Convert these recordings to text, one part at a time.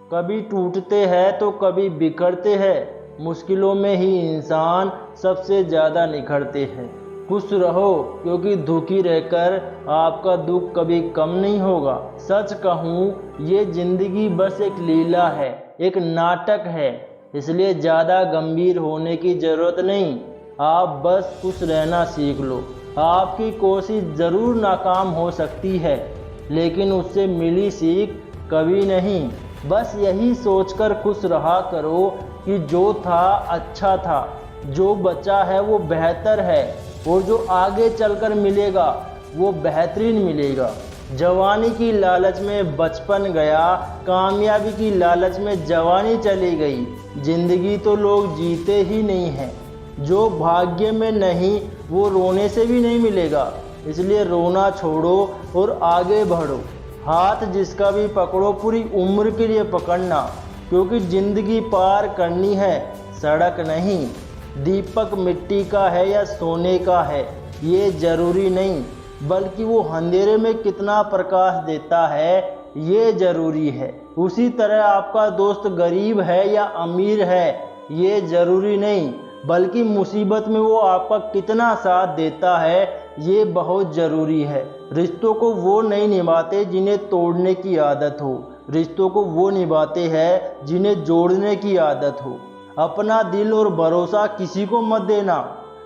कभी टूटते हैं तो कभी बिखरते हैं। मुश्किलों में ही इंसान सबसे ज़्यादा निखरते हैं। खुश रहो, क्योंकि दुखी रहकर आपका दुख कभी कम नहीं होगा। सच कहूँ, ये ज़िंदगी बस एक लीला है, एक नाटक है, इसलिए ज़्यादा गंभीर होने की ज़रूरत नहीं। आप बस खुश रहना सीख लो। आपकी कोशिश ज़रूर नाकाम हो सकती है, लेकिन उससे मिली सीख कभी नहीं। बस यही सोचकर खुश रहा करो कि जो था अच्छा था, जो बचा है वो बेहतर है, और जो आगे चलकर मिलेगा वो बेहतरीन मिलेगा। जवानी की लालच में बचपन गया, कामयाबी की लालच में जवानी चली गई। जिंदगी तो लोग जीते ही नहीं हैं। जो भाग्य में नहीं वो रोने से भी नहीं मिलेगा, इसलिए रोना छोड़ो और आगे बढ़ो। हाथ जिसका भी पकड़ो पूरी उम्र के लिए पकड़ना, क्योंकि ज़िंदगी पार करनी है, सड़क नहीं। दीपक मिट्टी का है या सोने का है ये ज़रूरी नहीं, बल्कि वो अंधेरे में कितना प्रकाश देता है ये ज़रूरी है। उसी तरह आपका दोस्त गरीब है या अमीर है ये ज़रूरी नहीं, बल्कि मुसीबत में वो आपका कितना साथ देता है ये बहुत ज़रूरी है। रिश्तों को वो नहीं निभाते जिन्हें तोड़ने की आदत हो, रिश्तों को वो निभाते हैं जिन्हें जोड़ने की आदत हो। अपना दिल और भरोसा किसी को मत देना,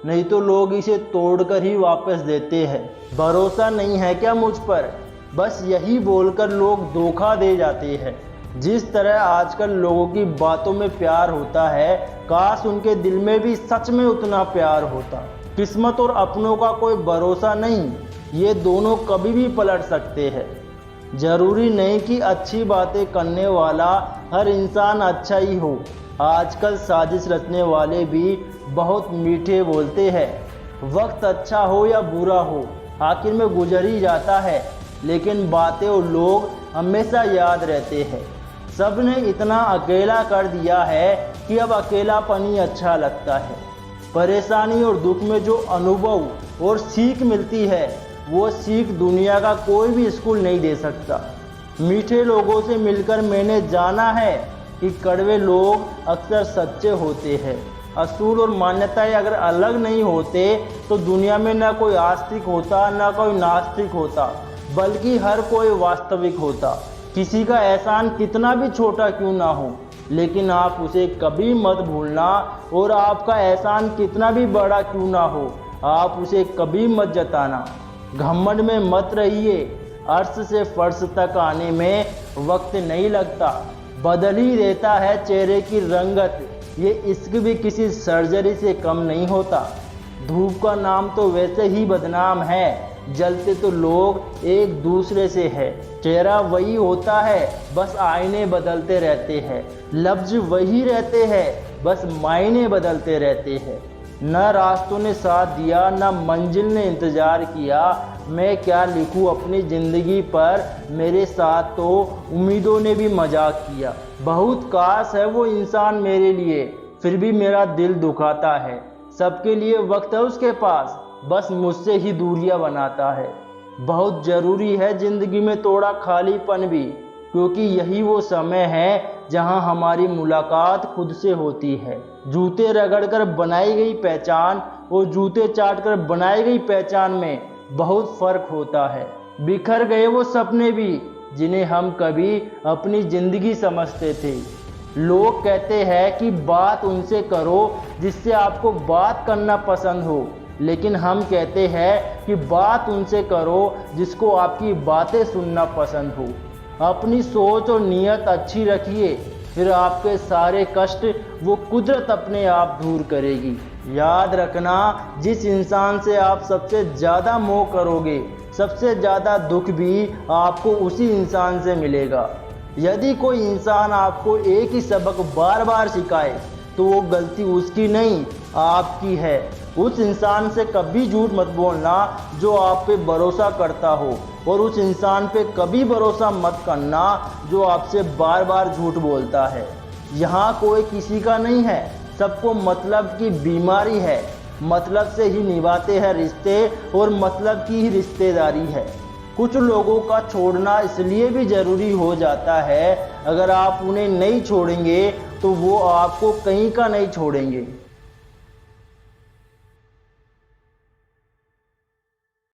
नहीं तो लोग इसे तोड़कर ही वापस देते हैं। भरोसा नहीं है क्या मुझ पर, बस यही बोलकर लोग धोखा दे जाते हैं। जिस तरह आजकल लोगों की बातों में प्यार होता है, काश उनके दिल में भी सच में उतना प्यार होता। किस्मत और अपनों का कोई भरोसा नहीं, ये दोनों कभी भी पलट सकते हैं। ज़रूरी नहीं कि अच्छी बातें करने वाला हर इंसान अच्छा ही हो। आजकल साजिश रचने वाले भी बहुत मीठे बोलते हैं। वक्त अच्छा हो या बुरा हो, आखिर में गुजर ही जाता है, लेकिन बातें और लोग हमेशा याद रहते हैं। सब ने इतना अकेला कर दिया है कि अब अकेलापन ही अच्छा लगता है। परेशानी और दुख में जो अनुभव और सीख मिलती है, वो सीख दुनिया का कोई भी स्कूल नहीं दे सकता। मीठे लोगों से मिलकर मैंने जाना है कि कड़वे लोग अक्सर सच्चे होते हैं। असूल और मान्यताएं अगर अलग नहीं होते तो दुनिया में ना कोई आस्तिक होता ना कोई नास्तिक होता, बल्कि हर कोई वास्तविक होता। किसी का एहसान कितना भी छोटा क्यों ना हो, लेकिन आप उसे कभी मत भूलना, और आपका एहसान कितना भी बड़ा क्यों ना हो, आप उसे कभी मत जताना। घमंड में मत रहिए, अर्श से फर्श तक आने में वक्त नहीं लगता, बदल ही देता है चेहरे की रंगत। ये इश्क भी किसी सर्जरी से कम नहीं होता। धूप का नाम तो वैसे ही बदनाम है, जलते तो लोग एक दूसरे से है। चेहरा वही होता है, बस आईने बदलते रहते हैं। लफ्ज वही रहते हैं, बस मायने बदलते रहते हैं। न रास्तों ने साथ दिया, न मंजिल ने इंतज़ार किया। मैं क्या लिखूं अपनी ज़िंदगी पर, मेरे साथ तो उम्मीदों ने भी मजाक किया। बहुत काश है वो इंसान मेरे लिए, फिर भी मेरा दिल दुखाता है। सबके लिए वक्त है उसके पास, बस मुझसे ही दूरियां बनाता है। बहुत ज़रूरी है ज़िंदगी में थोड़ा खालीपन भी, क्योंकि यही वो समय है जहां हमारी मुलाकात खुद से होती है। जूते रगड़कर बनाई गई पहचान और जूते चाटकर बनाई गई पहचान में बहुत फ़र्क होता है। बिखर गए वो सपने भी जिन्हें हम कभी अपनी ज़िंदगी समझते थे। लोग कहते हैं कि बात उनसे करो जिससे आपको बात करना पसंद हो, लेकिन हम कहते हैं कि बात उनसे करो जिसको आपकी बातें सुनना पसंद हो। अपनी सोच और नीयत अच्छी रखिए, फिर आपके सारे कष्ट वो कुदरत अपने आप दूर करेगी। याद रखना, जिस इंसान से आप सबसे ज़्यादा मोह करोगे, सबसे ज़्यादा दुख भी आपको उसी इंसान से मिलेगा। यदि कोई इंसान आपको एक ही सबक बार बार सिखाए तो वो गलती उसकी नहीं आपकी है। उस इंसान से कभी झूठ मत बोलना जो आप पे भरोसा करता हो, और उस इंसान पे कभी भरोसा मत करना जो आपसे बार बार झूठ बोलता है। यहाँ कोई किसी का नहीं है, सबको मतलब की बीमारी है। मतलब से ही निभाते हैं रिश्ते और मतलब की ही रिश्तेदारी है। कुछ लोगों का छोड़ना इसलिए भी ज़रूरी हो जाता है, अगर आप उन्हें नहीं छोड़ेंगे तो वो आपको कहीं का नहीं छोड़ेंगे।